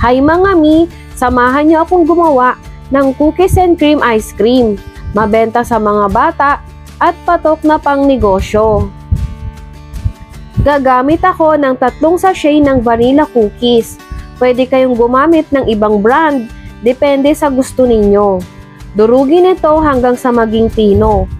Hi mga mi! Samahan niyo akong gumawa ng cookies and cream ice cream. Mabenta sa mga bata at patok na pang negosyo. Gagamit ako ng 3 sachet ng vanilla cookies. Pwede kayong gumamit ng ibang brand, depende sa gusto ninyo. Durugin ito hanggang sa maging pino.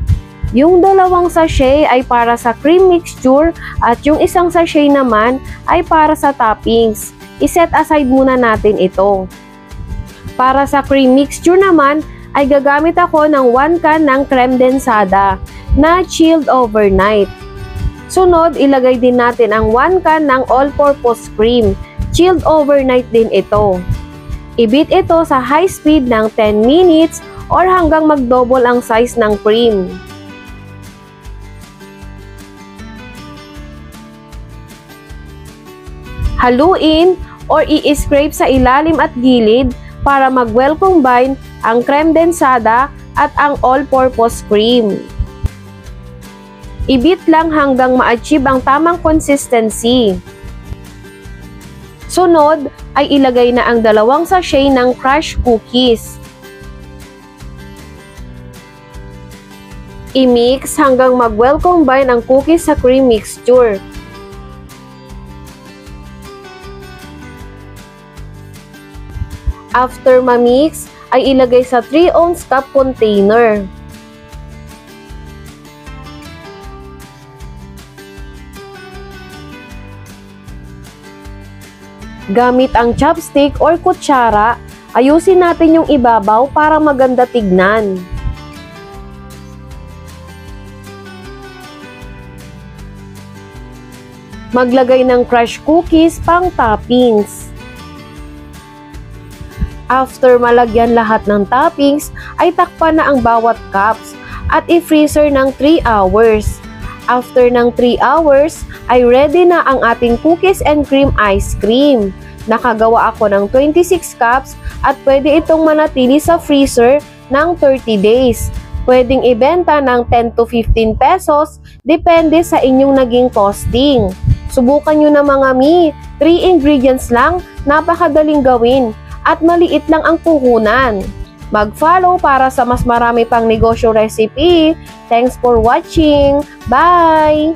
Yung 2 sachet ay para sa cream mixture at yung 1 sachet naman ay para sa toppings. I-set aside muna natin ito. Para sa cream mixture naman ay gagamit ako ng 1 can ng creme densada na chilled overnight. Sunod, ilagay din natin ang 1 can ng all-purpose cream. Chilled overnight din ito. I-beat ito sa high speed ng 10 minutes or hanggang mag-double ang size ng cream. Haluin or i-scrape sa ilalim at gilid para mag-well combine ang creme densada at ang all-purpose cream. I-beat lang hanggang ma-achieve ang tamang consistency. Sunod ay ilagay na ang 2 sachet ng crushed cookies. I-mix hanggang mag-well combine ang cookies sa cream mixture. After ma-mix, ay ilagay sa 3-ounce cup container. Gamit ang chopstick or kutsara, ayusin natin yung ibabaw para maganda tignan. Maglagay ng crushed cookies pang toppings. After malagyan lahat ng toppings, ay takpan na ang bawat cups at i-freezer ng 3 hours. After ng 3 hours, ay ready na ang ating cookies and cream ice cream. Nakagawa ako ng 26 cups at pwede itong manatili sa freezer ng 30 days. Pwedeng ibenta ng 10 to 15 pesos, depende sa inyong naging costing. Subukan nyo na mga mi, 3 ingredients lang, napakadaling gawin. At maliit lang ang puhunan. Mag-follow para sa mas marami pang negosyo recipe. Thanks for watching. Bye!